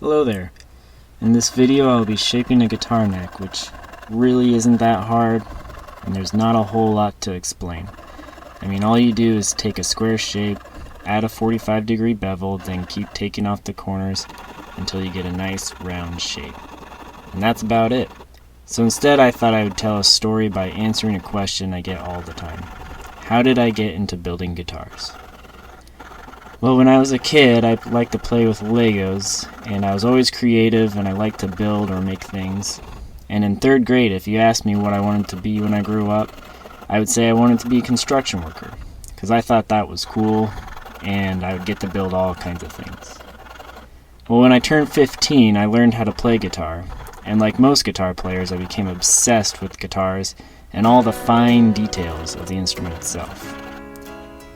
Hello there. In this video I'll be shaping a guitar neck, which really isn't that hard, and there's not a whole lot to explain. All you do is take a square shape, add a 45-degree bevel, then keep taking off the corners until you get a nice round shape. And that's about it. So instead I thought I would tell a story by answering a question I get all the time. How did I get into building guitars? Well, when I was a kid, I liked to play with Legos, and I was always creative, and I liked to build or make things. And in 3rd grade, if you asked me what I wanted to be when I grew up, I would say I wanted to be a construction worker, because I thought that was cool, and I would get to build all kinds of things. Well, when I turned 15, I learned how to play guitar, and like most guitar players, I became obsessed with guitars and all the fine details of the instrument itself.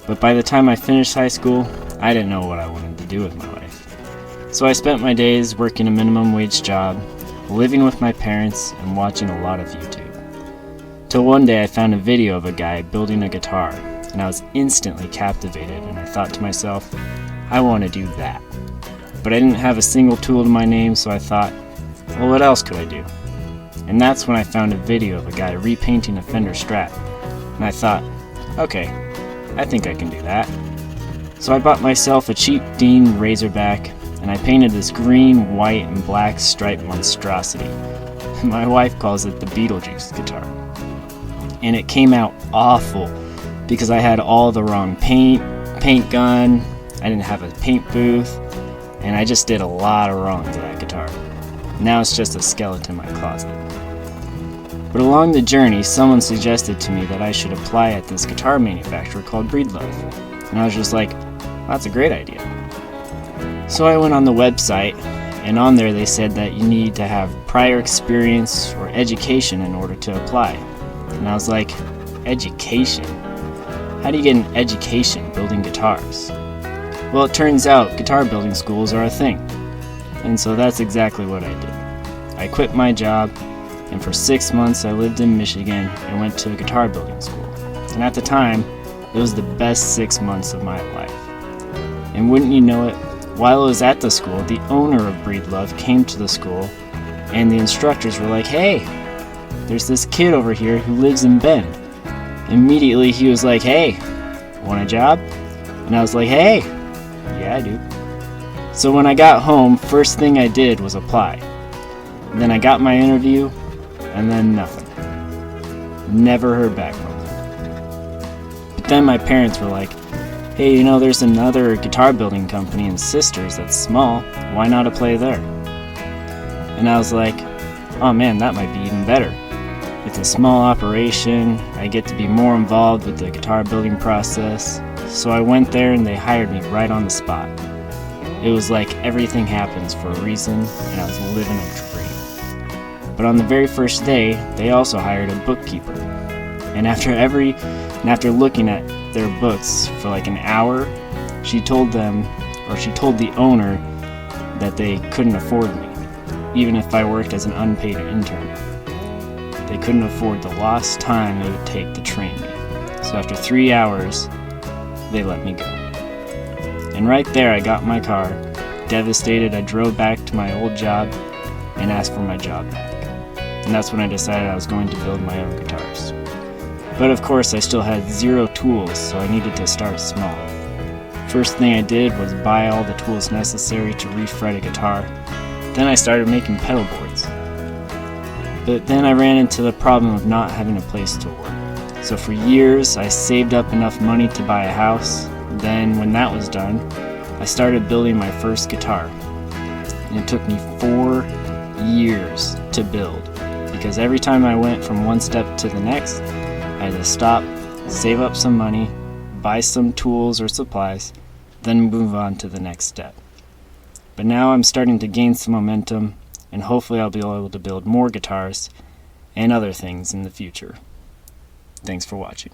But by the time I finished high school, I didn't know what I wanted to do with my life. So I spent my days working a minimum wage job, living with my parents, and watching a lot of YouTube. Till one day I found a video of a guy building a guitar, and I was instantly captivated, and I thought to myself, I want to do that. But I didn't have a single tool to my name, so I thought, well, what else could I do? And that's when I found a video of a guy repainting a Fender Strat, and I thought, okay, I think I can do that. So I bought myself a cheap Dean Razorback, and I painted this green, white, and black striped monstrosity. My wife calls it the Beetlejuice guitar. And it came out awful because I had all the wrong paint gun, I didn't have a paint booth, and I just did a lot of wrong to that guitar. Now it's just a skeleton in my closet. But along the journey, someone suggested to me that I should apply at this guitar manufacturer called Breedlove. And I was just like, that's a great idea. So I went on the website, and on there they said that you need to have prior experience or education in order to apply. And I was like, education? How do you get an education building guitars? Well, it turns out guitar building schools are a thing. And so that's exactly what I did. I quit my job, and for 6 months I lived in Michigan and went to a guitar building school. And at the time, it was the best 6 months of my life. And wouldn't you know it, while I was at the school, the owner of Breedlove came to the school, and the instructors were like, hey, there's this kid over here who lives in Bend. Immediately he was like, hey, want a job? And I was like, hey, yeah, I do. So when I got home, first thing I did was apply. And then I got my interview, and then nothing. Never heard back from them. But then my parents were like, hey, there's another guitar building company in Sisters that's small. Why not apply there? And I was like, oh man, that might be even better. It's a small operation. I get to be more involved with the guitar building process. So I went there and they hired me right on the spot. It was like everything happens for a reason, and I was living a dream. But on the very first day, they also hired a bookkeeper. And after looking at their books for like an hour, she told the owner that they couldn't afford me, even if I worked as an unpaid intern. They couldn't afford the lost time it would take to train me. So after 3 hours, they let me go. And right there I got in my car. Devastated, I drove back to my old job and asked for my job back. And that's when I decided I was going to build my own guitars. But of course I still had 0 tools, so I needed to start small. First thing I did was buy all the tools necessary to refret a guitar. Then I started making pedal boards. But then I ran into the problem of not having a place to work. So for years I saved up enough money to buy a house. Then when that was done, I started building my first guitar. And it took me 4 years to build, because every time I went from one step to the next, I had to stop, save up some money, buy some tools or supplies, then move on to the next step. But now I'm starting to gain some momentum, and hopefully I'll be able to build more guitars and other things in the future. Thanks for watching.